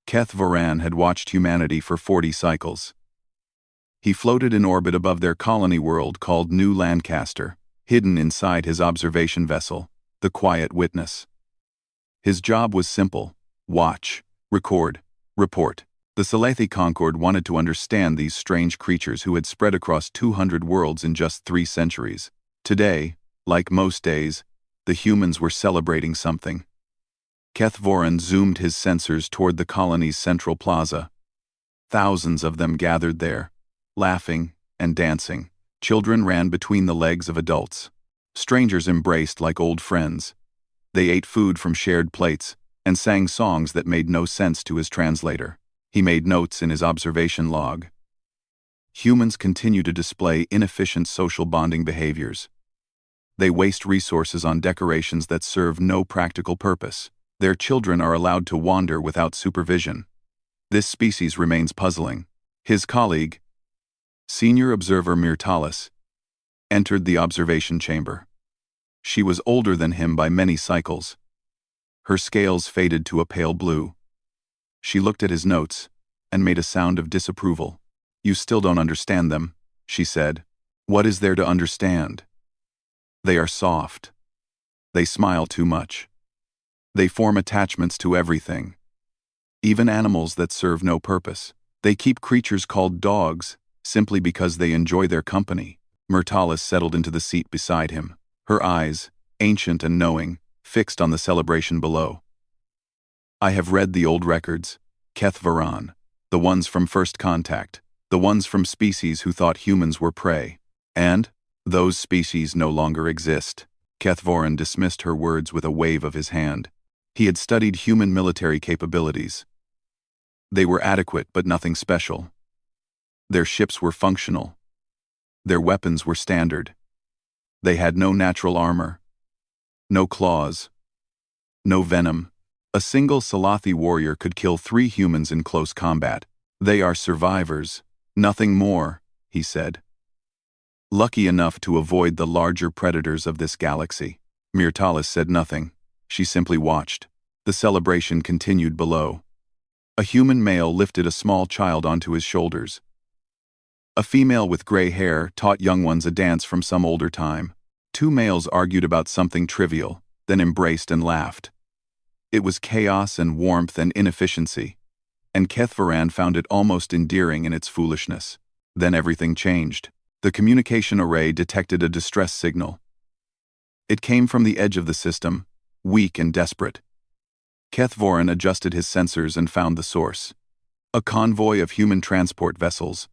Keth Voran had watched humanity for 40 cycles. He floated in orbit above their colony world called New Lancaster, hidden inside his observation vessel, the Quiet Witness. His job was simple: watch, record, report. The Salethi Concord wanted to understand these strange creatures who had spread across 200 worlds in just 3 centuries. Today, like most days, the humans were celebrating something. Keth Voran zoomed his sensors toward the colony's central plaza. Thousands of them gathered there, laughing and dancing. Children ran between the legs of adults. Strangers embraced like old friends. They ate food from shared plates and sang songs that made no sense to his translator. He made notes in his observation log. Humans continue to display inefficient social bonding behaviors. They waste resources on decorations that serve no practical purpose. Their children are allowed to wander without supervision. This species remains puzzling. His colleague, Senior Observer Myrtalis, entered the observation chamber. She was older than him by many cycles. Her scales faded to a pale blue. She looked at his notes and made a sound of disapproval. "You still don't understand them," she said. "What is there to understand? They are soft. They smile too much. They form attachments to everything. Even animals that serve no purpose. They keep creatures called dogs simply because they enjoy their company." Myrtalis settled into the seat beside him, her eyes, ancient and knowing, fixed on the celebration below. "I have read the old records, Keth Voran, the ones from first contact, the ones from species who thought humans were prey. And those species no longer exist." Keth Voran dismissed her words with a wave of his hand. He had studied human military capabilities. They were adequate but nothing special. Their ships were functional. Their weapons were standard. They had no natural armor, no claws, no venom. A single Salathi warrior could kill 3 humans in close combat. "They are survivors, nothing more," he said. "Lucky enough to avoid the larger predators of this galaxy." Myrtalis said nothing. She simply watched. The celebration continued below. A human male lifted a small child onto his shoulders. A female with gray hair taught young ones a dance from some older time. 2 males argued about something trivial, then embraced and laughed. It was chaos and warmth and inefficiency, and Keth Voran found it almost endearing in its foolishness. Then everything changed. The communication array detected a distress signal. It came from the edge of the system, weak and desperate. Keth Voran adjusted his sensors and found the source. A convoy of human transport vessels.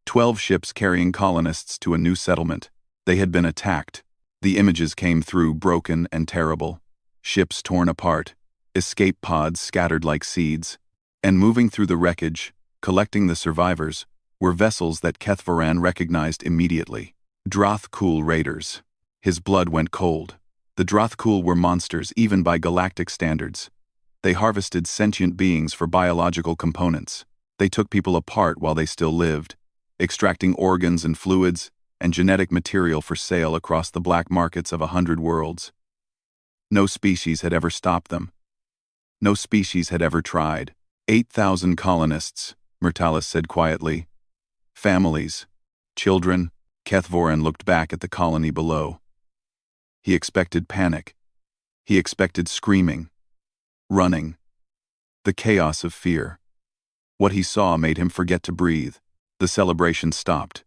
12 ships carrying colonists to a new settlement. They had been attacked. The images came through broken and terrible. Ships torn apart, escape pods scattered like seeds. And moving through the wreckage, collecting the survivors, were vessels that Keth Voran recognized immediately. Drothkul raiders. His blood went cold. The Drothkul were monsters even by galactic standards. They harvested sentient beings for biological components. They took people apart while they still lived, extracting organs and fluids and genetic material for sale across the black markets of 100 worlds. No species had ever stopped them. No species had ever tried. 8,000 colonists, Myrtalis said quietly. Families, children. Keth Voran looked back at the colony below. He expected panic. He expected screaming, running, the chaos of fear. What he saw made him forget to breathe. The celebration stopped.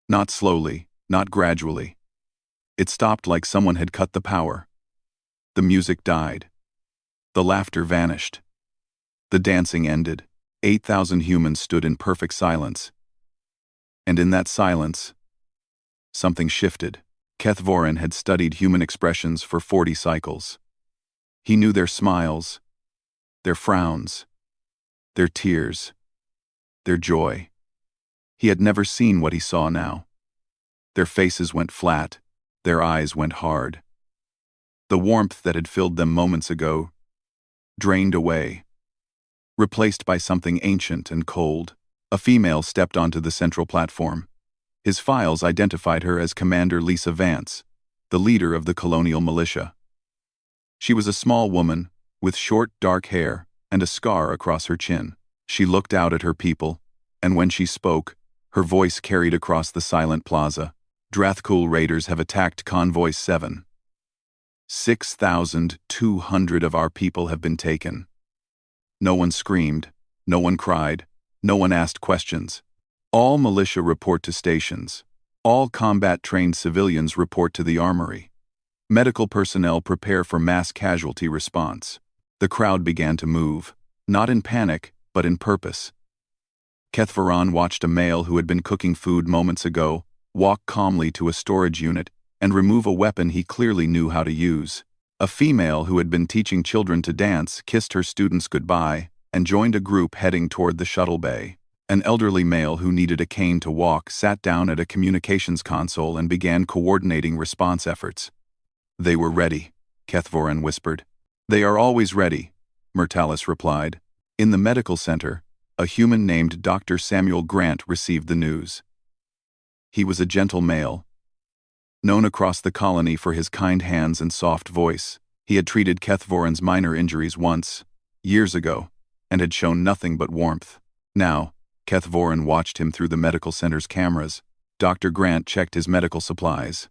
Not slowly, not gradually. It stopped like someone had cut the power. The music died. The laughter vanished. The dancing ended. 8,000 humans stood in perfect silence. And in that silence, something shifted. Keth Voran had studied human expressions for 40 cycles. He knew their smiles, their frowns, their tears, their joy. He had never seen what he saw now. Their faces went flat, their eyes went hard. The warmth that had filled them moments ago drained away, replaced by something ancient and cold. A female stepped onto the central platform. His files identified her as Commander Lisa Vance, the leader of the colonial militia. She was a small woman, with short, dark hair, and a scar across her chin. She looked out at her people, and when she spoke, her voice carried across the silent plaza. Drathkul raiders have attacked Convoy 7. 6,200 of our people have been taken. No one screamed, no one cried, no one asked questions. All militia report to stations. All combat-trained civilians report to the armory. Medical personnel prepare for mass casualty response. The crowd began to move, not in panic, but in purpose. Kethvaran watched a male who had been cooking food moments ago walk calmly to a storage unit and remove a weapon he clearly knew how to use. A female who had been teaching children to dance kissed her students goodbye and joined a group heading toward the shuttle bay. An elderly male who needed a cane to walk sat down at a communications console and began coordinating response efforts. They were ready, Kethvaran whispered. They are always ready, Myrtalis replied. In the medical center, a human named Dr. Samuel Grant received the news. He was a gentle male, known across the colony for his kind hands and soft voice. He had treated Kethvaran's minor injuries once, years ago, and had shown nothing but warmth. Now, Kethvaran watched him through the medical center's cameras. Dr. Grant checked his medical supplies.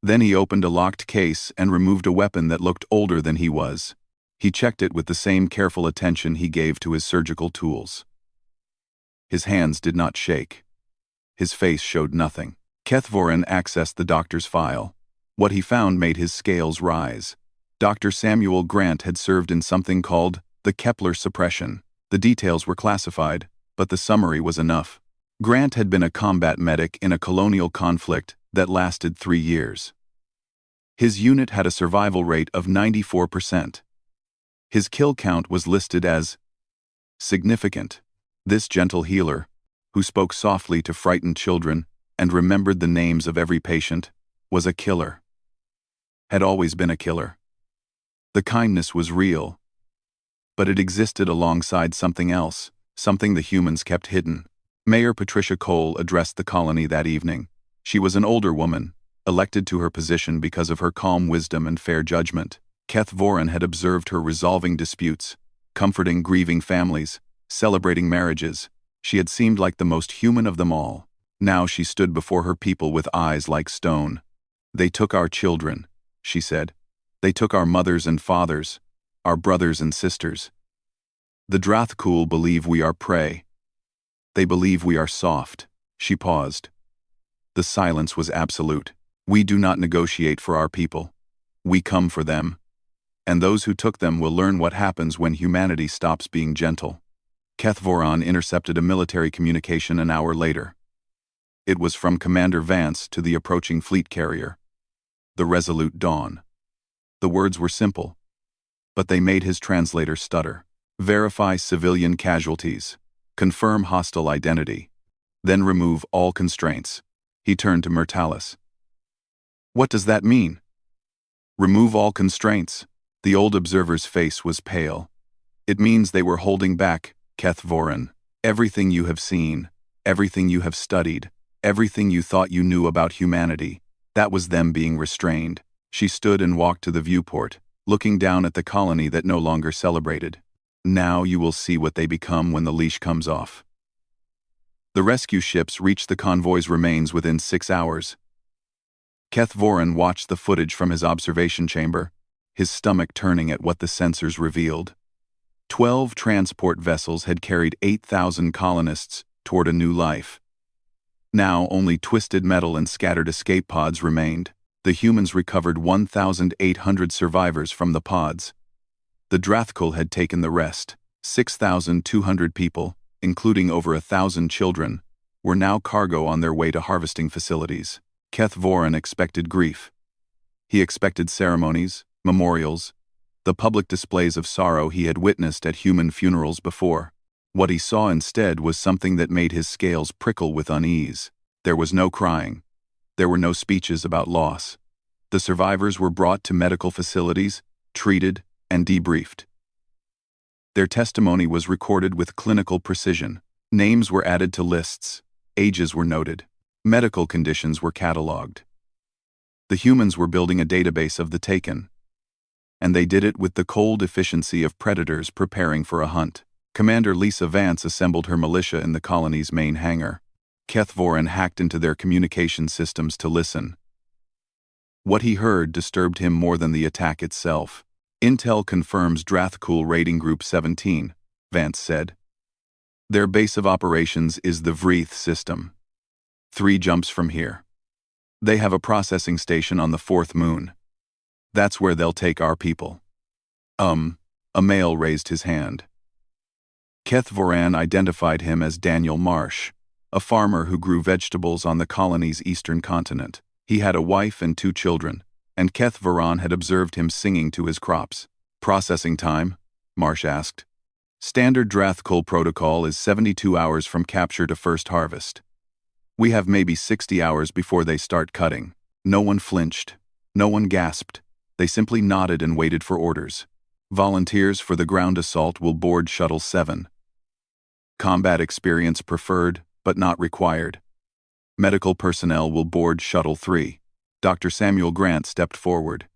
Then he opened a locked case and removed a weapon that looked older than he was. He checked it with the same careful attention he gave to his surgical tools. His hands did not shake. His face showed nothing. Kethvaran accessed the doctor's file. What he found made his scales rise. Dr. Samuel Grant had served in something called the Kepler suppression. The details were classified, but the summary was enough. Grant had been a combat medic in a colonial conflict that lasted 3 years. His unit had a survival rate of 94%. His kill count was listed as significant. This gentle healer, who spoke softly to frightened children and remembered the names of every patient, was a killer. Had always been a killer. The kindness was real, but it existed alongside something else, something the humans kept hidden. Mayor Patricia Cole addressed the colony that evening. She was an older woman, elected to her position because of her calm wisdom and fair judgment. Kethvaran had observed her resolving disputes, comforting grieving families, celebrating marriages. She had seemed like the most human of them all. Now she stood before her people with eyes like stone. They took our children, she said. They took our mothers and fathers, our brothers and sisters. The Drathkul believe we are prey. They believe we are soft. She paused. The silence was absolute. We do not negotiate for our people. We come for them. And those who took them will learn what happens when humanity stops being gentle. Kethvaran intercepted a military communication an hour later. It was from Commander Vance to the approaching fleet carrier, the Resolute Dawn. The words were simple, but they made his translator stutter. Verify civilian casualties. Confirm hostile identity. Then remove all constraints. He turned to Myrtalis. What does that mean? Remove all constraints. The old observer's face was pale. It means they were holding back, Kethvaran. Everything you have seen, everything you have studied, everything you thought you knew about humanity, that was them being restrained. She stood and walked to the viewport, looking down at the colony that no longer celebrated. Now you will see what they become when the leash comes off. The rescue ships reached the convoy's remains within 6 hours. Kethvaran watched the footage from his observation chamber, his stomach turning at what the sensors revealed. 12 transport vessels had carried 8,000 colonists toward a new life. Now only twisted metal and scattered escape pods remained. The humans recovered 1,800 survivors from the pods. The Drathkul had taken the rest. 6,200 people, including over 1,000 children, were now cargo on their way to harvesting facilities. Kethvaran expected grief. He expected ceremonies, memorials, the public displays of sorrow he had witnessed at human funerals before. What he saw instead was something that made his scales prickle with unease. There was no crying. There were no speeches about loss. The survivors were brought to medical facilities, treated, and debriefed. Their testimony was recorded with clinical precision. Names were added to lists. Ages were noted. Medical conditions were catalogued. The humans were building a database of the taken. and they did it with the cold efficiency of predators preparing for a hunt. Commander Lisa Vance assembled her militia in the colony's main hangar. Keth Voran hacked into their communication systems to listen. What he heard disturbed him more than the attack itself. "Intel confirms Drathkul Raiding Group 17, Vance said. "Their base of operations is the Vreath system. 3 jumps from here. They have a processing station on the 4th moon. That's where they'll take our people." A male raised his hand. Keth Voran identified him as Daniel Marsh, a farmer who grew vegetables on the colony's eastern continent. He had a wife and 2 children, and Keth Voran had observed him singing to his crops. "Processing time?" Marsh asked. "Standard Drathkul protocol is 72 hours from capture to first harvest. We have maybe 60 hours before they start cutting." No one flinched. No one gasped. They simply nodded and waited for orders. "Volunteers for the ground assault will board Shuttle 7. Combat experience preferred, but not required. Medical personnel will board Shuttle 3. Dr. Samuel Grant stepped forward.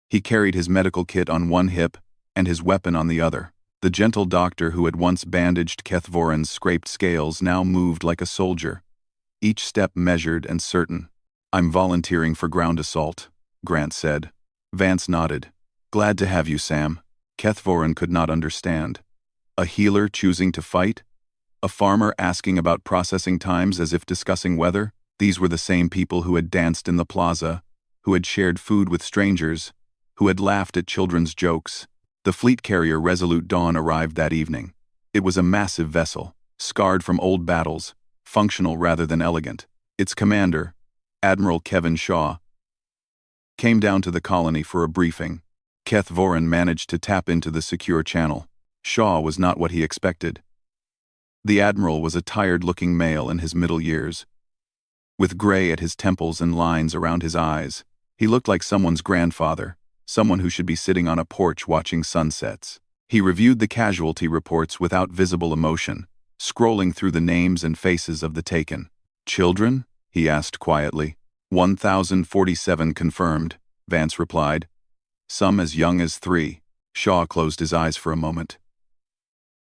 He carried his medical kit on one hip and his weapon on the other. The gentle doctor who had once bandaged Keth Voran's scraped scales now moved like a soldier, each step measured and certain. "I'm volunteering for ground assault," Grant said. Vance nodded. "Glad to have you, Sam." Keth Voran could not understand. A healer choosing to fight? A farmer asking about processing times as if discussing weather? These were the same people who had danced in the plaza, who had shared food with strangers, who had laughed at children's jokes. The fleet carrier Resolute Dawn arrived that evening. It was a massive vessel, scarred from old battles, functional rather than elegant. Its commander, Admiral Kevin Shaw, came down to the colony for a briefing. Keth Voran managed to tap into the secure channel. Shaw was not what he expected. The Admiral was a tired-looking male in his middle years. With gray at his temples and lines around his eyes, he looked like someone's grandfather, someone who should be sitting on a porch watching sunsets. He reviewed the casualty reports without visible emotion, scrolling through the names and faces of the taken. "Children?" he asked quietly. 1,047 confirmed, Vance replied. "Some as young as 3. Shaw closed his eyes for a moment.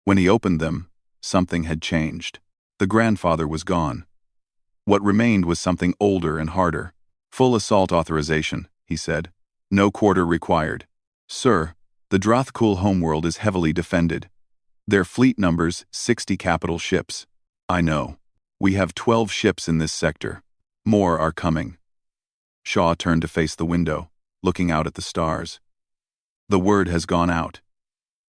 When he opened them, something had changed. The grandfather was gone. What remained was something older and harder. "Full assault authorization," he said. "No quarter required." "Sir, the Drathkul homeworld is heavily defended. Their fleet numbers 60 capital ships." "I know. We have 12 ships in this sector. More are coming." Shaw turned to face the window, looking out at the stars. "The word has gone out.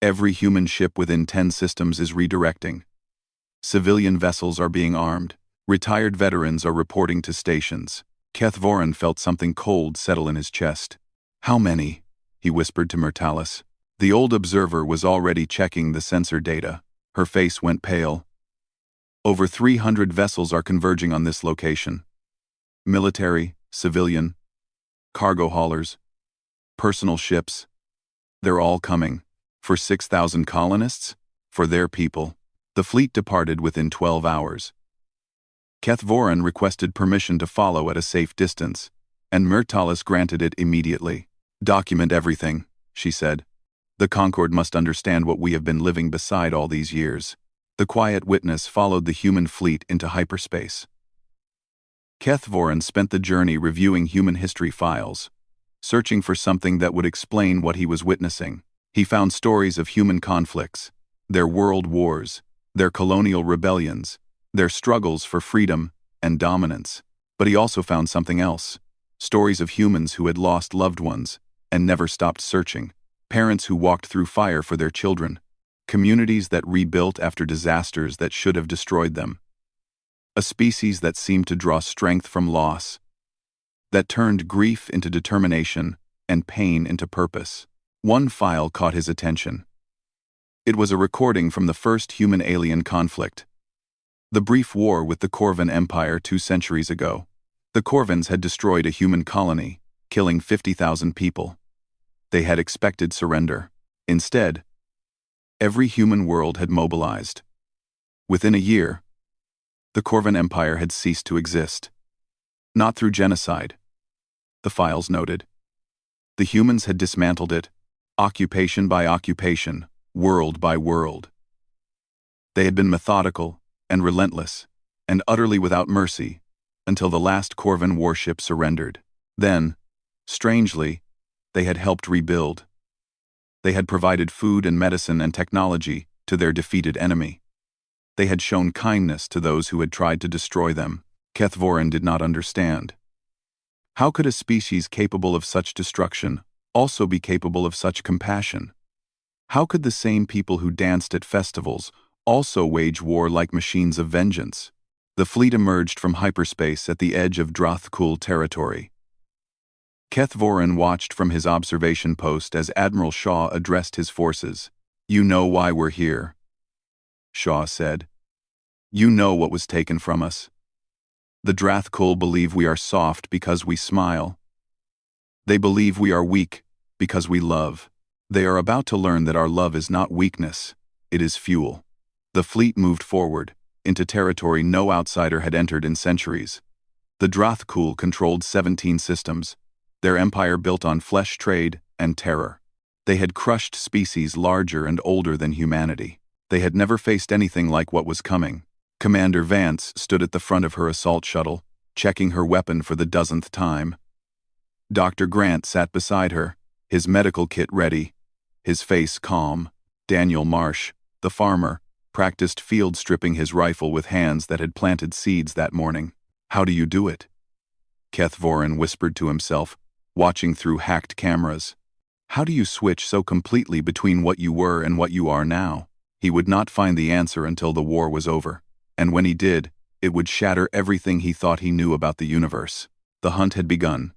Every human ship within 10 systems is redirecting. Civilian vessels are being armed. Retired veterans are reporting to stations." Keth Voran felt something cold settle in his chest. "How many?" he whispered to Myrtalis. The old observer was already checking the sensor data. Her face went pale. "Over 300 vessels are converging on this location. Military, civilian, cargo haulers, personal ships. They're all coming. For 6,000 colonists? For their people." The fleet departed within 12 hours. Keth Voran requested permission to follow at a safe distance, and Myrtalis granted it immediately. "Document everything," she said. "The Concord must understand what we have been living beside all these years." The quiet witness followed the human fleet into hyperspace. Keth Voran spent the journey reviewing human history files, searching for something that would explain what he was witnessing. He found stories of human conflicts, their world wars, their colonial rebellions, their struggles for freedom and dominance. But he also found something else. Stories of humans who had lost loved ones and never stopped searching. Parents who walked through fire for their children. Communities that rebuilt after disasters that should have destroyed them. A species that seemed to draw strength from loss. That turned grief into determination and pain into purpose. One file caught his attention. It was a recording from the first human-alien conflict. The brief war with the Corvan Empire 2 centuries ago. The Corvans had destroyed a human colony, killing 50,000 people. They had expected surrender. Instead, every human world had mobilized. Within a year, the Corvan Empire had ceased to exist. Not through genocide, the files noted, The humans had dismantled it, occupation by occupation, world by world. They had been methodical and relentless, and utterly without mercy, until the last Corvan warship surrendered. Then, strangely, they had helped rebuild. They had provided food and medicine and technology to their defeated enemy. They had shown kindness to those who had tried to destroy them. Kethvorin did not understand. How could a species capable of such destruction also be capable of such compassion? How could the same people who danced at festivals also wage war like machines of vengeance? The fleet emerged from hyperspace at the edge of Drothkul territory. Kethvorin watched from his observation post as Admiral Shaw addressed his forces. "You know why we're here," Shaw said. "You know what was taken from us. The Drothkul believe we are soft because we smile. They believe we are weak because we love. They are about to learn that our love is not weakness, it is fuel." The fleet moved forward, into territory no outsider had entered in centuries. The Drothkul controlled 17 systems, their empire built on flesh trade and terror. They had crushed species larger and older than humanity. They had never faced anything like what was coming. Commander Vance stood at the front of her assault shuttle, checking her weapon for the dozenth time. Dr. Grant sat beside her, his medical kit ready, his face calm. Daniel Marsh, the farmer, practiced field stripping his rifle with hands that had planted seeds that morning. "How do you do it?" Kethvorin whispered to himself, watching through hacked cameras. "How do you switch so completely between what you were and what you are now?" He would not find the answer until the war was over, and when he did, it would shatter everything he thought he knew about the universe. The hunt had begun.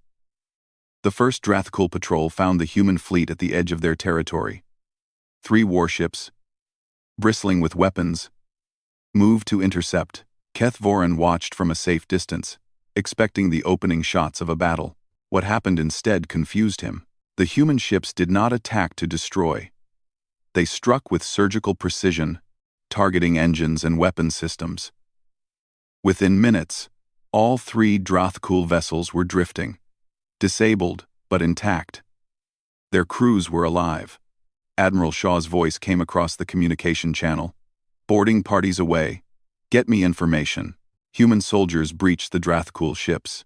The first Drothkul patrol found the human fleet at the edge of their territory. 3 warships, bristling with weapons, moved to intercept. Kethvorin watched from a safe distance, expecting the opening shots of a battle. What happened instead confused him. The human ships did not attack to destroy. They struck with surgical precision, targeting engines and weapon systems. Within minutes, all 3 Drothkul vessels were drifting, disabled but intact. Their crews were alive. Admiral Shaw's voice came across the communication channel. "Boarding parties away. Get me information." Human soldiers breached the Drothkul ships.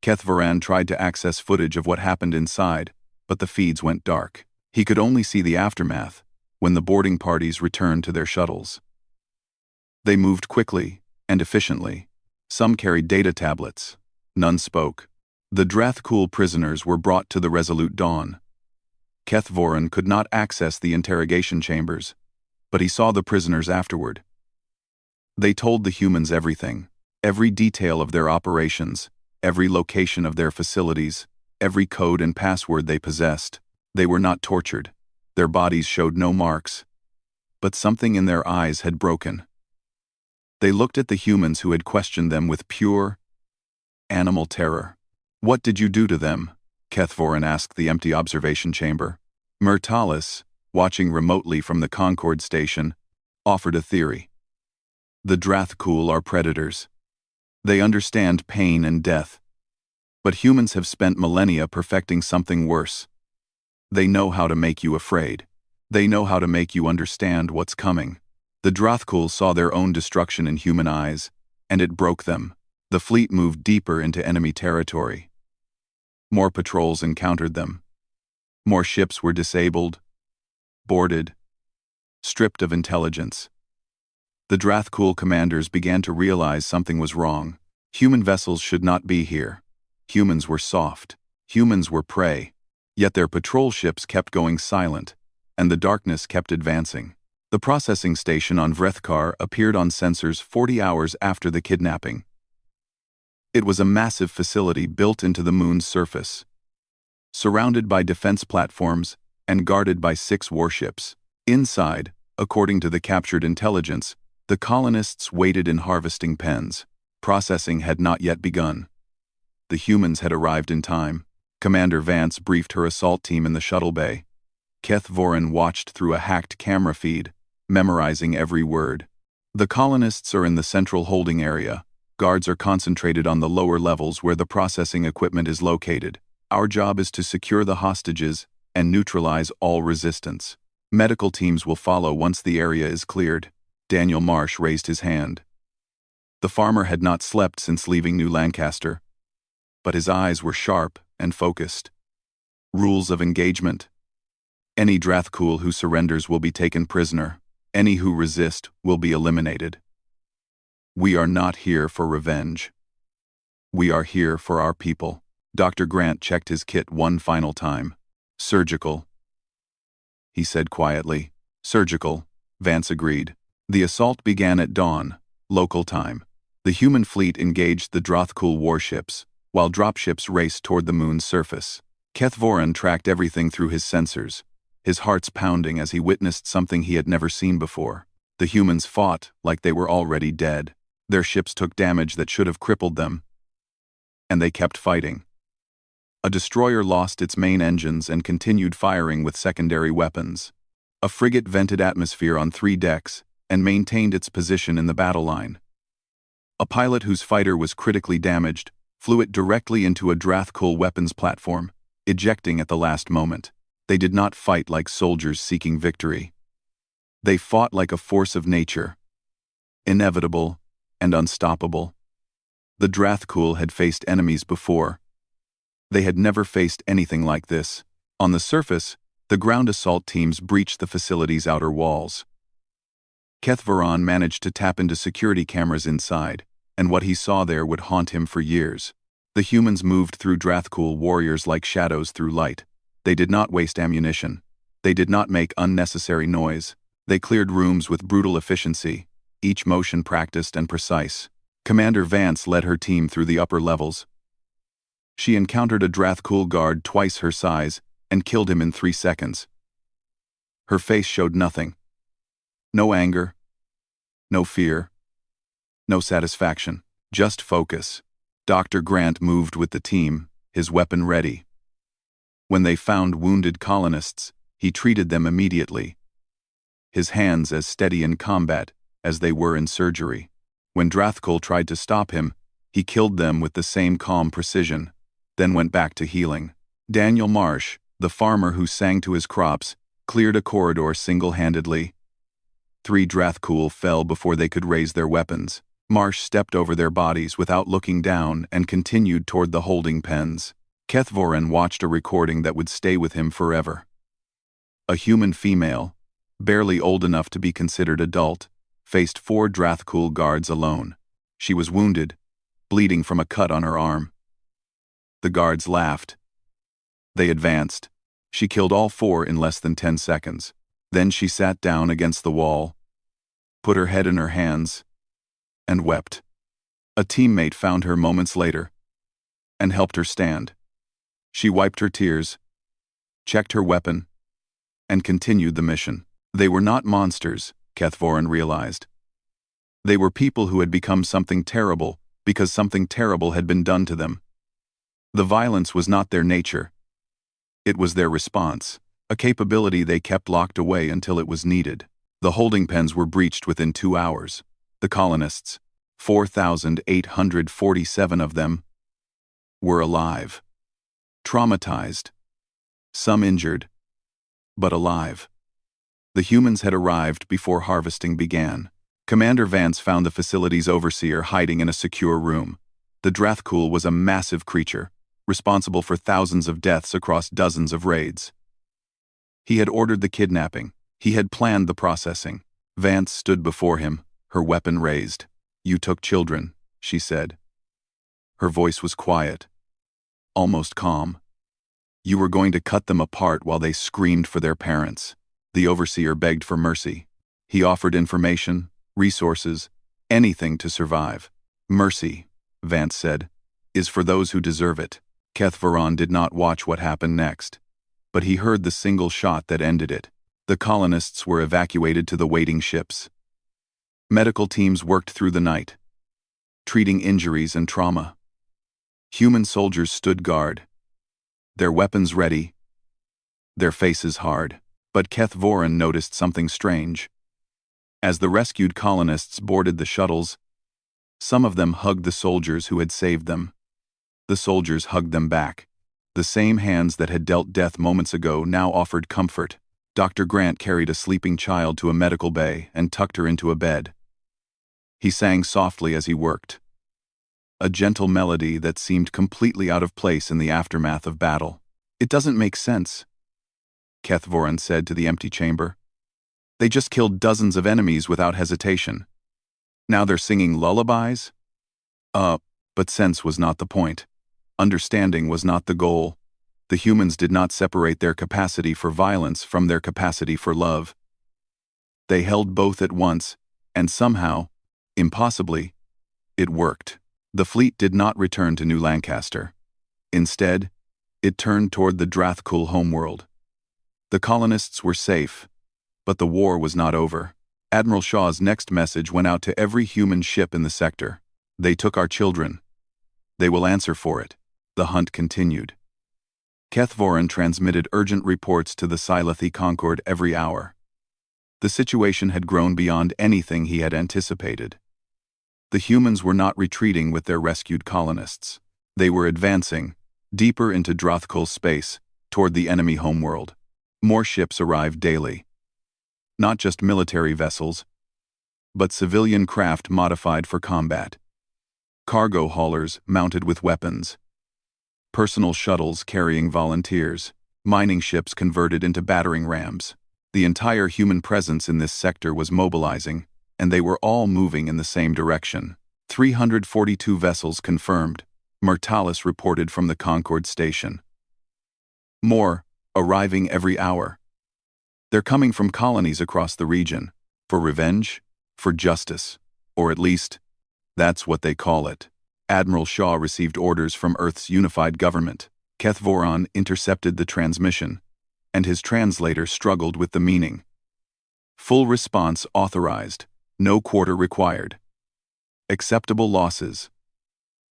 Kethvorin tried to access footage of what happened inside, but the feeds went dark. He could only see the aftermath, when the boarding parties returned to their shuttles. They moved quickly and efficiently. Some carried data tablets. None spoke. The Drothkul prisoners were brought to the Resolute Dawn. Kethvorin could not access the interrogation chambers, but he saw the prisoners afterward. They told the humans everything, every detail of their operations, every location of their facilities, every code and password they possessed. They were not tortured. Their bodies showed no marks. But something in their eyes had broken. They looked at the humans who had questioned them with pure, animal terror. "What did you do to them?" Kethvorin asked the empty observation chamber. Myrtalis, watching remotely from the Concord station, offered a theory. "The Drothkul are predators. They understand pain and death. But humans have spent millennia perfecting something worse. They know how to make you afraid. They know how to make you understand what's coming." The Drothkul saw their own destruction in human eyes, and it broke them. The fleet moved deeper into enemy territory. More patrols encountered them. More ships were disabled, boarded, stripped of intelligence. The Drothkul commanders began to realize something was wrong. Human vessels should not be here. Humans were soft. Humans were prey. Yet their patrol ships kept going silent, and the darkness kept advancing. The processing station on Vrethkar appeared on sensors 40 hours after the kidnapping. It was a massive facility built into the moon's surface, surrounded by defense platforms and guarded by 6 warships. Inside, according to the captured intelligence, the colonists waited in harvesting pens. Processing had not yet begun. The humans had arrived in time. Commander Vance briefed her assault team in the shuttle bay. Kethvorin watched through a hacked camera feed, memorizing every word. "The colonists are in the central holding area. Guards are concentrated on the lower levels where the processing equipment is located. Our job is to secure the hostages and neutralize all resistance. Medical teams will follow once the area is cleared. Daniel Marsh raised his hand. The farmer had not slept since leaving New Lancaster, but his eyes were sharp and focused. Rules of engagement. Any Drathkul who surrenders will be taken prisoner. Any who resist will be eliminated. We are not here for revenge. We are here for our people. Dr. Grant checked his kit one final time. Surgical, he said quietly. Surgical, Vance agreed. The assault began at dawn, local time. The human fleet engaged the Drathkul warships, while dropships raced toward the moon's surface. Kethvoran tracked everything through his sensors, his heart's pounding as he witnessed something he had never seen before. The humans fought like they were already dead. Their ships took damage that should have crippled them, and they kept fighting. A destroyer lost its main engines and continued firing with secondary weapons. A frigate vented atmosphere on 3 decks and maintained its position in the battle line. A pilot whose fighter was critically damaged flew it directly into a Drathkul weapons platform, ejecting at the last moment. They did not fight like soldiers seeking victory. They fought like a force of nature, inevitable and unstoppable. The Drathkul had faced enemies before. They had never faced anything like this. On the surface, the ground assault teams breached the facility's outer walls. Kethvoran managed to tap into security cameras inside, and what he saw there would haunt him for years. The humans moved through Drathkul warriors like shadows through light. They did not waste ammunition. They did not make unnecessary noise. They cleared rooms with brutal efficiency, each motion practiced and precise. Commander Vance led her team through the upper levels. She encountered a Drathkul guard twice her size and killed him in 3 seconds. Her face showed nothing. No anger, no fear, no satisfaction, just focus. Dr. Grant moved with the team, his weapon ready. When they found wounded colonists, he treated them immediately, his hands as steady in combat as they were in surgery. When Drathkul tried to stop him, he killed them with the same calm precision, then went back to healing. Daniel Marsh, the farmer who sang to his crops, cleared a corridor single-handedly. 3 Drathkul fell before they could raise their weapons. Marsh stepped over their bodies without looking down and continued toward the holding pens. Kethvoran watched a recording that would stay with him forever. A human female, barely old enough to be considered adult, faced 4 Drathkul guards alone. She was wounded, bleeding from a cut on her arm. The guards laughed. They advanced. She killed all 4 in less than 10 seconds. Then she sat down against the wall, put her head in her hands, and wept. A teammate found her moments later and helped her stand. She wiped her tears, checked her weapon, and continued the mission. They were not monsters, Kethvoran realized. They were people who had become something terrible because something terrible had been done to them. The violence was not their nature. It was their response, a capability they kept locked away until it was needed. The holding pens were breached within 2 hours. The colonists, 4,847 of them, were alive. Traumatized. Some injured, but alive. The humans had arrived before harvesting began. Commander Vance found the facility's overseer hiding in a secure room. The Drathkul was a massive creature, responsible for thousands of deaths across dozens of raids. He had ordered the kidnapping. He had planned the processing. Vance stood before him, her weapon raised. "You took children," she said. Her voice was quiet, almost calm. "You were going to cut them apart while they screamed for their parents." The overseer begged for mercy. He offered information, resources, anything to survive. "Mercy," Vance said, "is for those who deserve it." Kethvoran did not watch what happened next, but he heard the single shot that ended it. The colonists were evacuated to the waiting ships. Medical teams worked through the night, treating injuries and trauma. Human soldiers stood guard, their weapons ready, their faces hard. But Kethvoran noticed something strange. As the rescued colonists boarded the shuttles, some of them hugged the soldiers who had saved them. The soldiers hugged them back. The same hands that had dealt death moments ago now offered comfort. Dr. Grant carried a sleeping child to a medical bay and tucked her into a bed. He sang softly as he worked, a gentle melody that seemed completely out of place in the aftermath of battle. "It doesn't make sense," Kethvoran said to the empty chamber. "They just killed dozens of enemies without hesitation. Now they're singing lullabies?" But sense was not the point. Understanding was not the goal. The humans did not separate their capacity for violence from their capacity for love. They held both at once, and somehow, impossibly, it worked. The fleet did not return to New Lancaster. Instead, it turned toward the Drathkul homeworld. The colonists were safe, but the war was not over. Admiral Shaw's next message went out to every human ship in the sector. "They took our children. They will answer for it." The hunt continued. Kethvoran transmitted urgent reports to the Silethi Concord every hour. The situation had grown beyond anything he had anticipated. The humans were not retreating with their rescued colonists. They were advancing, deeper into Drathkul space, toward the enemy homeworld. More ships arrived daily. Not just military vessels, but civilian craft modified for combat. Cargo haulers mounted with weapons. Personal shuttles carrying volunteers. Mining ships converted into battering rams. The entire human presence in this sector was mobilizing, and they were all moving in the same direction. 342 vessels confirmed, Myrtalis reported from the Concord station. More, arriving every hour. They're coming from colonies across the region, for revenge, for justice, or at least, that's what they call it. Admiral Shaw received orders from Earth's unified government. Kethvoran intercepted the transmission, and his translator struggled with the meaning. Full response authorized, no quarter required. Acceptable losses.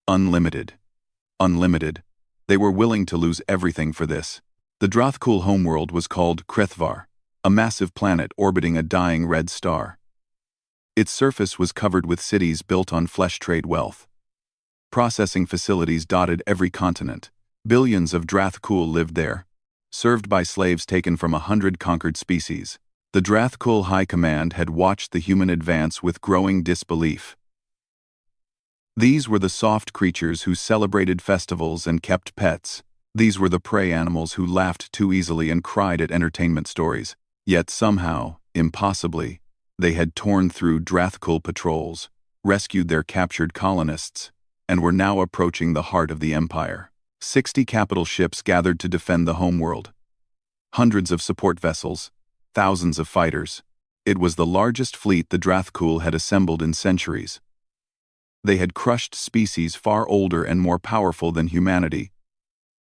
Unlimited. Unlimited. They were willing to lose everything for this. The Drathkul homeworld was called Krethvar, a massive planet orbiting a dying red star. Its surface was covered with cities built on flesh trade wealth. Processing facilities dotted every continent. Billions of Drathkul lived there, served by slaves taken from 100 conquered species. The Drathkul High Command had watched the human advance with growing disbelief. These were the soft creatures who celebrated festivals and kept pets. These were the prey animals who laughed too easily and cried at entertainment stories. Yet somehow, impossibly, they had torn through Drathkul patrols, rescued their captured colonists, and were now approaching the heart of the empire. 60 capital ships gathered to defend the homeworld. Hundreds of support vessels, thousands of fighters. It was the largest fleet the Drathkul had assembled in centuries. They had crushed species far older and more powerful than humanity.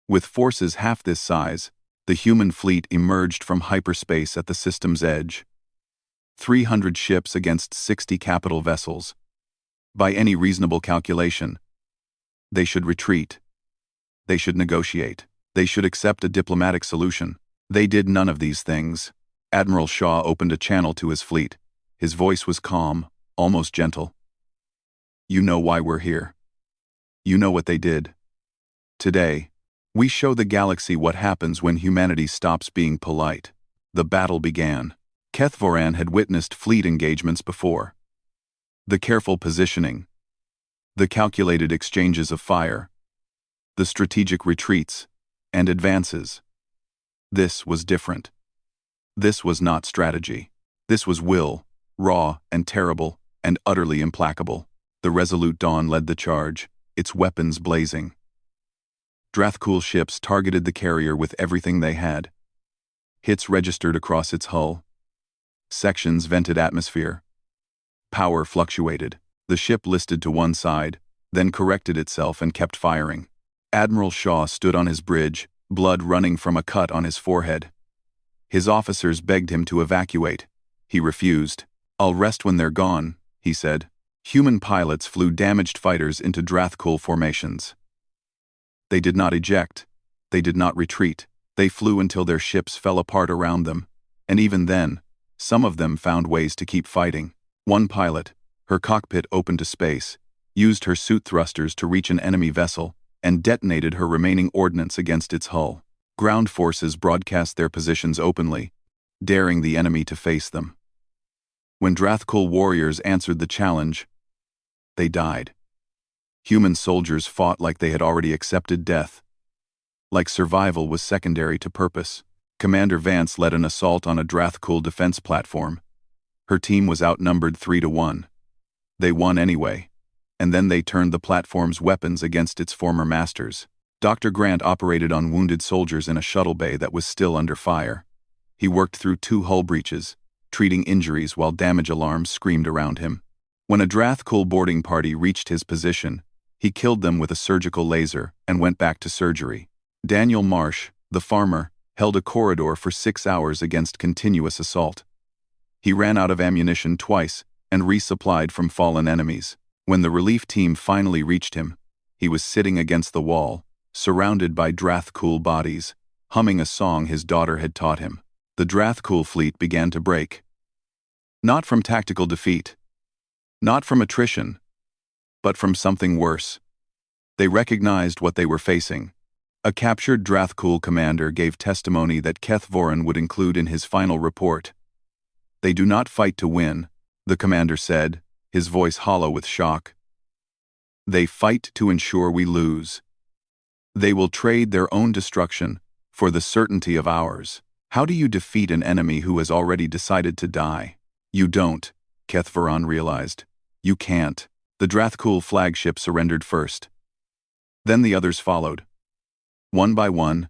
With forces half this size, the human fleet emerged from hyperspace at the system's edge. 300 ships against 60 capital vessels. By any reasonable calculation, they should retreat. They should negotiate. They should accept a diplomatic solution. They did none of these things. Admiral Shaw opened a channel to his fleet. His voice was calm, almost gentle. "You know why we're here. You know what they did. Today, we show the galaxy what happens when humanity stops being polite." The battle began. Kethvoran had witnessed fleet engagements before. The careful positioning, the calculated exchanges of fire, the strategic retreats and advances. This was different. This was not strategy. This was will, raw and terrible and utterly implacable. The resolute Dawn led the charge, its weapons blazing. Drathkul ships targeted the carrier with everything they had. Hits registered across its hull. Sections vented atmosphere. Power fluctuated. The ship listed to one side, then corrected itself and kept firing. Admiral Shaw stood on his bridge, blood running from a cut on his forehead. His officers begged him to evacuate. He refused. "I'll rest when they're gone," he said. Human pilots flew damaged fighters into Drathkul formations. They did not eject. They did not retreat. They flew until their ships fell apart around them, and even then, some of them found ways to keep fighting. One pilot, her cockpit open to space, used her suit thrusters to reach an enemy vessel, and detonated her remaining ordnance against its hull. Ground forces broadcast their positions openly, daring the enemy to face them. When Drathkul warriors answered the challenge, they died. Human soldiers fought like they had already accepted death. Like survival was secondary to purpose. Commander Vance led an assault on a Drathkul defense platform. Her team was outnumbered 3-1. They won anyway, and then they turned the platform's weapons against its former masters. Dr. Grant operated on wounded soldiers in a shuttle bay that was still under fire. He worked through 2 hull breaches, treating injuries while damage alarms screamed around him. When a Drathkul boarding party reached his position, he killed them with a surgical laser and went back to surgery. Daniel Marsh, the farmer, held a corridor for 6 hours against continuous assault. He ran out of ammunition twice and resupplied from fallen enemies. When the relief team finally reached him, he was sitting against the wall, surrounded by Drathkul bodies, humming a song his daughter had taught him. The Drathkul fleet began to break. Not from tactical defeat, not from attrition, but from something worse. They recognized what they were facing. A captured Drathkul commander gave testimony that Kethvoran would include in his final report. "They do not fight to win," the commander said, his voice hollow with shock. "They fight to ensure we lose. They will trade their own destruction for the certainty of ours." How do you defeat an enemy who has already decided to die? You don't, Kethvoran realized. You can't. The Drathkul flagship surrendered first. Then the others followed, one by one,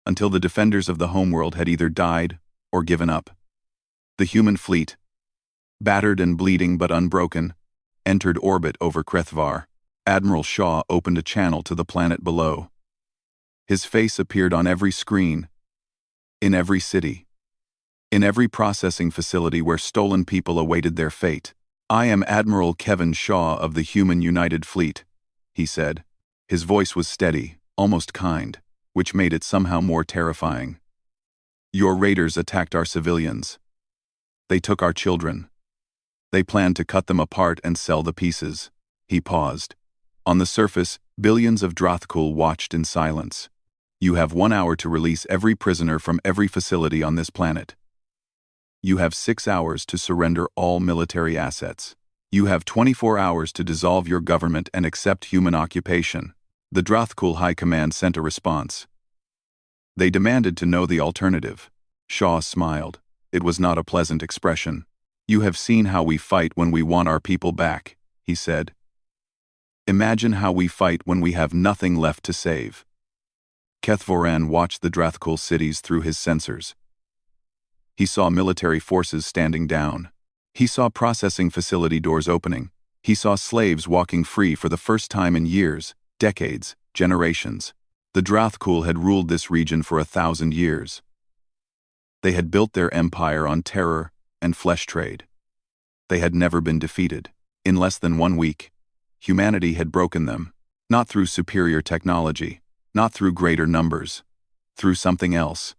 until the defenders of the homeworld had either died or given up. The human fleet, battered and bleeding but unbroken, entered orbit over Krethvar. Admiral Shaw opened a channel to the planet below. His face appeared on every screen, in every city, in every processing facility where stolen people awaited their fate. "I am Admiral Kevin Shaw of the Human United Fleet," he said. His voice was steady, almost kind, which made it somehow more terrifying. "Your raiders attacked our civilians. They took our children. They planned to cut them apart and sell the pieces." He paused. On the surface, billions of Drathkul watched in silence. "You have 1 hour to release every prisoner from every facility on this planet. You have 6 hours to surrender all military assets. You have 24 hours to dissolve your government and accept human occupation." The Drathkul High Command sent a response. They demanded to know the alternative. Shaw smiled. It was not a pleasant expression. "You have seen how we fight when we want our people back," he said. "Imagine how we fight when we have nothing left to save." Kethvoran watched the Drathkul cities through his sensors. He saw military forces standing down. He saw processing facility doors opening. He saw slaves walking free for the first time in years, decades, generations. The Drathkul had ruled this region for 1,000 years. They had built their empire on terror and flesh trade. They had never been defeated. In less than 1 week, humanity had broken them, not through superior technology, not through greater numbers, through something else.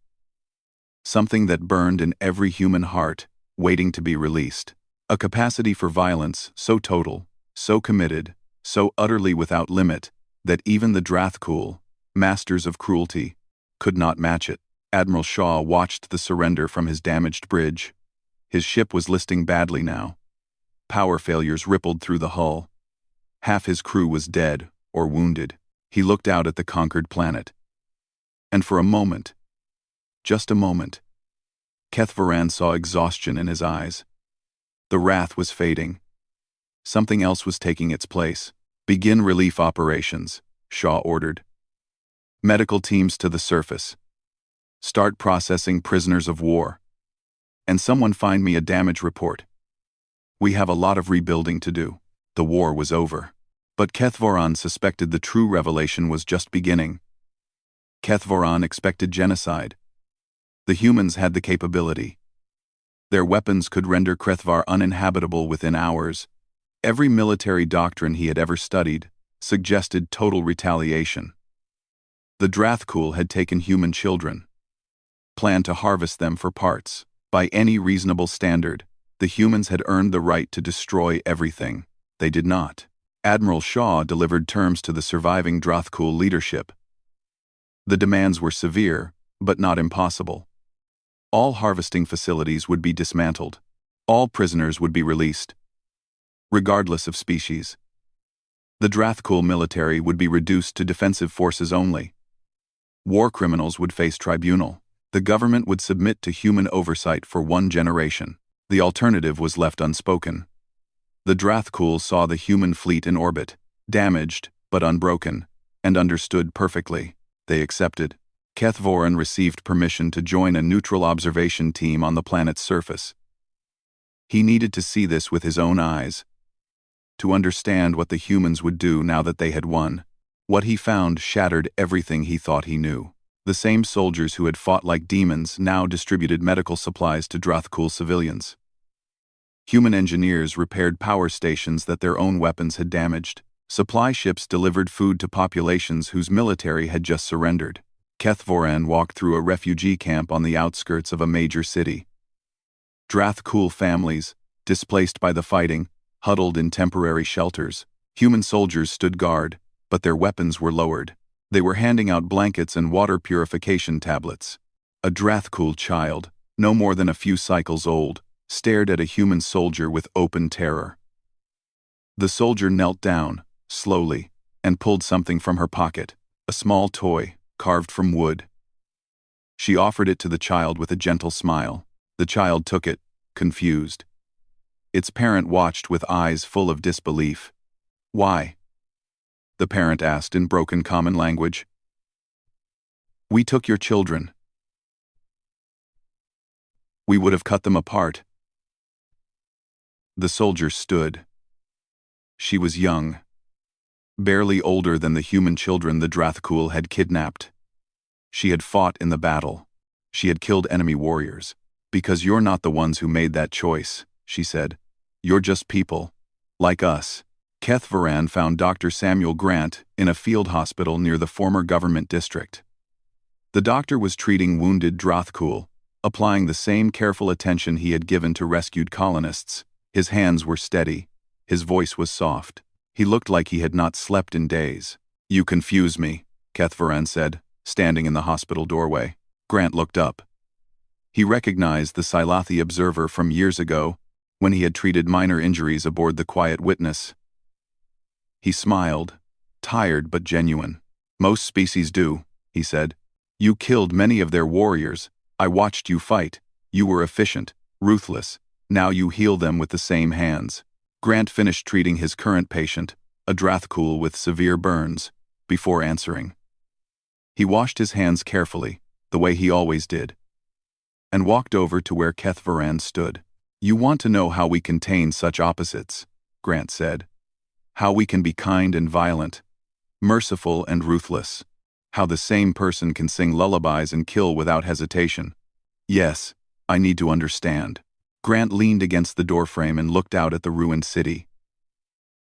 Something that burned in every human heart, waiting to be released. A capacity for violence so total, so committed, so utterly without limit, that even the Drathkul, masters of cruelty, could not match it. Admiral Shaw watched the surrender from his damaged bridge. His ship was listing badly now. Power failures rippled through the hull. Half his crew was dead or wounded. He looked out at the conquered planet. And for a moment, just a moment, Kethvoran saw exhaustion in his eyes. The wrath was fading. Something else was taking its place. "Begin relief operations," Shaw ordered. "Medical teams to the surface. Start processing prisoners of war. And someone find me a damage report. We have a lot of rebuilding to do." The war was over. But Kethvoran suspected the true revelation was just beginning. Kethvoran expected genocide. The humans had the capability. Their weapons could render Krethvar uninhabitable within hours. Every military doctrine he had ever studied suggested total retaliation. The Drathkul had taken human children, planned to harvest them for parts. By any reasonable standard, the humans had earned the right to destroy everything. They did not. Admiral Shaw delivered terms to the surviving Drothkul leadership. The demands were severe, but not impossible. All harvesting facilities would be dismantled. All prisoners would be released, regardless of species. The Drothkul military would be reduced to defensive forces only. War criminals would face tribunal. The government would submit to human oversight for 1 generation. The alternative was left unspoken. The Drothkul saw the human fleet in orbit, damaged but unbroken, and understood perfectly. They accepted. Kethvoran received permission to join a neutral observation team on the planet's surface. He needed to see this with his own eyes, to understand what the humans would do now that they had won. What he found shattered everything he thought he knew. The same soldiers who had fought like demons now distributed medical supplies to Drothkul civilians. Human engineers repaired power stations that their own weapons had damaged. Supply ships delivered food to populations whose military had just surrendered. Kethvoran walked through a refugee camp on the outskirts of a major city. Drothkul families, displaced by the fighting, huddled in temporary shelters. Human soldiers stood guard, but their weapons were lowered. They were handing out blankets and water purification tablets. A Drothkul child, no more than a few cycles old, stared at a human soldier with open terror. The soldier knelt down, slowly, and pulled something from her pocket, a small toy, carved from wood. She offered it to the child with a gentle smile. The child took it, confused. Its parent watched with eyes full of disbelief. "Why?" the parent asked in broken common language. "We took your children. We would have cut them apart." The soldier stood. She was young, barely older than the human children the Drothkul had kidnapped. She had fought in the battle. She had killed enemy warriors. "Because you're not the ones who made that choice," she said. "You're just people, like us." Kethvoran found Dr. Samuel Grant in a field hospital near the former government district. The doctor was treating wounded Drothkul, applying the same careful attention he had given to rescued colonists. His hands were steady. His voice was soft. He looked like he had not slept in days. "You confuse me," Kethvoran said, standing in the hospital doorway. Grant looked up. He recognized the Silathi observer from years ago, when he had treated minor injuries aboard the Quiet Witness. He smiled, tired but genuine. "Most species do," he said. "You killed many of their warriors. I watched you fight. You were efficient, ruthless. Now you heal them with the same hands." Grant finished treating his current patient, a Drothkul with severe burns, before answering. He washed his hands carefully, the way he always did, and walked over to where Kethvoran stood. "You want to know how we contain such opposites," Grant said. "How we can be kind and violent, merciful and ruthless. How the same person can sing lullabies and kill without hesitation. Yes, I need to understand." Grant leaned against the doorframe and looked out at the ruined city.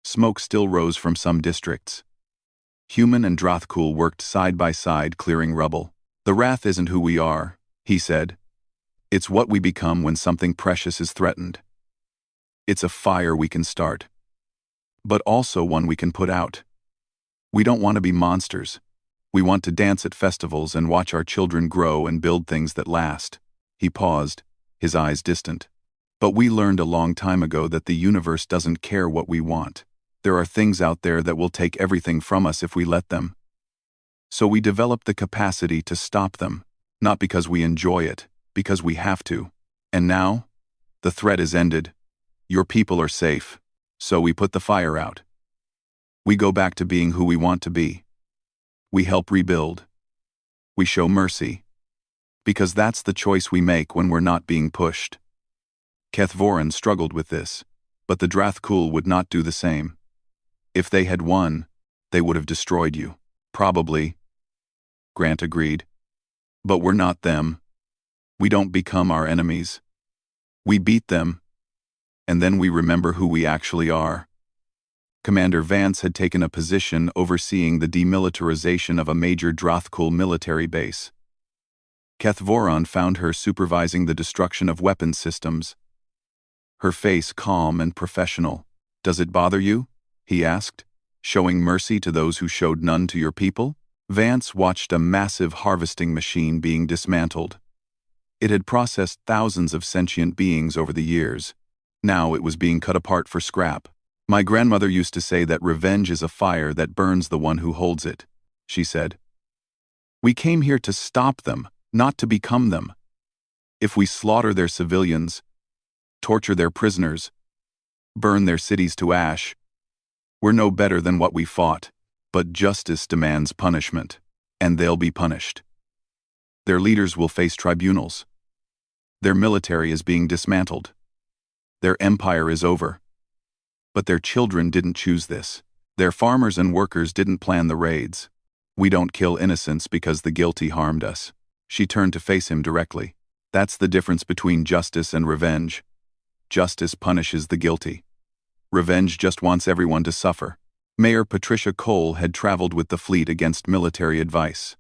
Smoke still rose from some districts. Human and Drothkul worked side by side clearing rubble. "The wrath isn't who we are," he said. "It's what we become when something precious is threatened. It's a fire we can start, but also one we can put out. We don't want to be monsters. We want to dance at festivals and watch our children grow and build things that last." He paused, his eyes distant. "But we learned a long time ago that the universe doesn't care what we want. There are things out there that will take everything from us if we let them. So we developed the capacity to stop them, not because we enjoy it, because we have to. And now, the threat is ended. Your people are safe. So we put the fire out. We go back to being who we want to be. We help rebuild. We show mercy. Because that's the choice we make when we're not being pushed." Kethvoran struggled with this, but the Drothkul would not do the same. "If they had won, they would have destroyed you." "Probably," Grant agreed. "But we're not them. We don't become our enemies. We beat them, and then we remember who we actually are." Commander Vance had taken a position overseeing the demilitarization of a major Drothkul military base. Kethvoran found her supervising the destruction of weapons systems. Her face calm and professional. "Does it bother you?" he asked, showing mercy to those who showed none to your people? Vance watched a massive harvesting machine being dismantled. It had processed thousands of sentient beings over the years. Now it was being cut apart for scrap. My grandmother used to say that revenge is a fire that burns the one who holds it, she said. We came here to stop them, not to become them. If we slaughter their civilians, torture their prisoners, burn their cities to ash, we're no better than what we fought. But justice demands punishment, and they'll be punished. Their leaders will face tribunals. Their military is being dismantled. Their empire is over. But their children didn't choose this. Their farmers and workers didn't plan the raids. We don't kill innocents because the guilty harmed us. She turned to face him directly. That's the difference between justice and revenge. Justice punishes the guilty. Revenge just wants everyone to suffer. Mayor Patricia Cole had traveled with the fleet against military advice.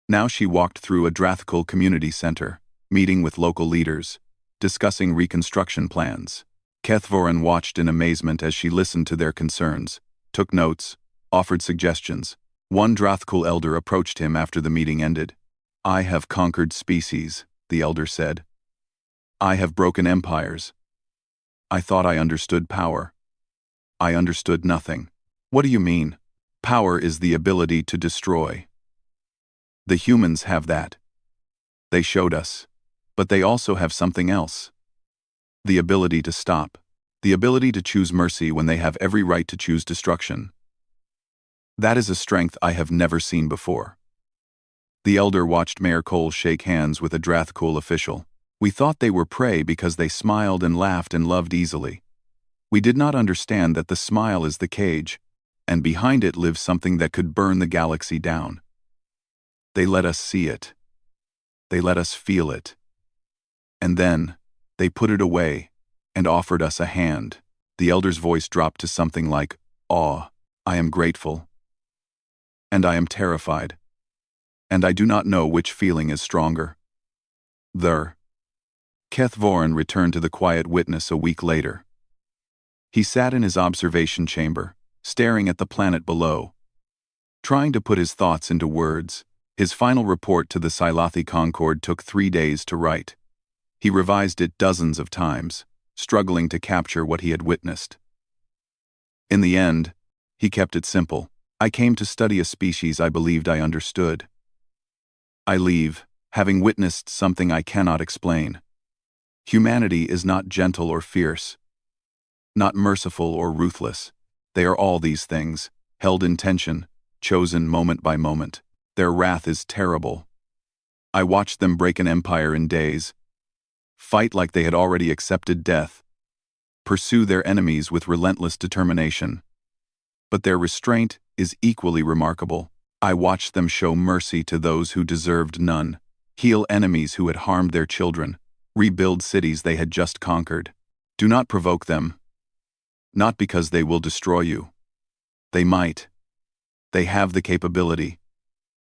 Now she walked through a Drathkul community center, meeting with local leaders, discussing reconstruction plans. Kethvoran watched in amazement as she listened to their concerns, took notes, offered suggestions. One Drathkul elder approached him after the meeting ended. I have conquered species, the elder said. I have broken empires. I thought I understood power. I understood nothing. What do you mean? Power is the ability to destroy. The humans have that. They showed us. But they also have something else. The ability to stop. The ability to choose mercy when they have every right to choose destruction. That is a strength I have never seen before. The elder watched Mayor Cole shake hands with a Drathkul official. We thought they were prey because they smiled and laughed and loved easily. We did not understand that the smile is the cage, and behind it lives something that could burn the galaxy down. They let us see it. They let us feel it. And then, they put it away, and offered us a hand. The elder's voice dropped to something like, awe. I am grateful. And I am terrified. And I do not know which feeling is stronger. Kethvoran returned to the quiet witness a week later. He sat in his observation chamber, staring at the planet below, trying to put his thoughts into words. His final report to the Silathi Concord took 3 days to write. He revised it dozens of times, struggling to capture what he had witnessed. In the end, he kept it simple. I came to study a species I believed I understood. I leave, having witnessed something I cannot explain. Humanity is not gentle or fierce, not merciful or ruthless. They are all these things, held in tension, chosen moment by moment. Their wrath is terrible. I watched them break an empire in days, fight like they had already accepted death, pursue their enemies with relentless determination. But their restraint is equally remarkable. I watched them show mercy to those who deserved none, heal enemies who had harmed their children, rebuild cities they had just conquered. Do not provoke them. Not because they will destroy you. They might. They have the capability.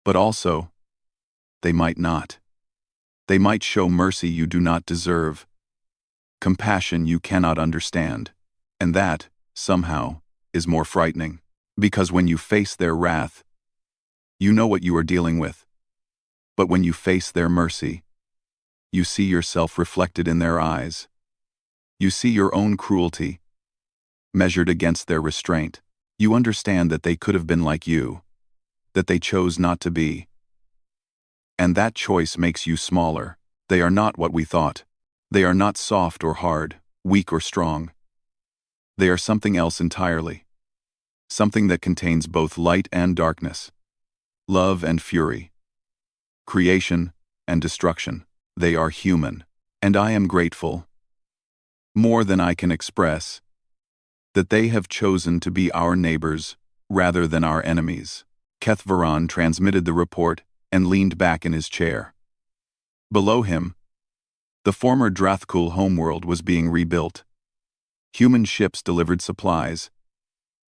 But also, they might not. They might show mercy you do not deserve, compassion you cannot understand. And that, somehow, is more frightening. Because when you face their wrath, you know what you are dealing with. But when you face their mercy, you see yourself reflected in their eyes. You see your own cruelty, measured against their restraint. You understand that they could have been like you, that they chose not to be. And that choice makes you smaller. They are not what we thought. They are not soft or hard, weak or strong. They are something else entirely. Something that contains both light and darkness, love and fury, creation and destruction. They are human, and I am grateful, more than I can express, that they have chosen to be our neighbors rather than our enemies. Kethvoran transmitted the report and leaned back in his chair. Below him, the former Drathkul homeworld was being rebuilt. Human ships delivered supplies.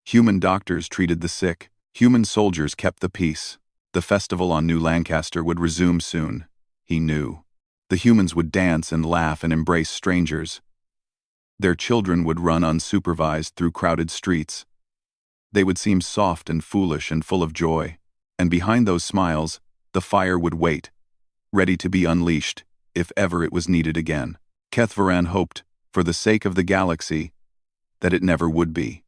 Human doctors treated the sick. Human soldiers kept the peace. The festival on New Lancaster would resume soon, he knew. The humans would dance and laugh and embrace strangers. Their children would run unsupervised through crowded streets. They would seem soft and foolish and full of joy, and behind those smiles, the fire would wait, ready to be unleashed, if ever it was needed again. Kethvaran hoped, for the sake of the galaxy, that it never would be.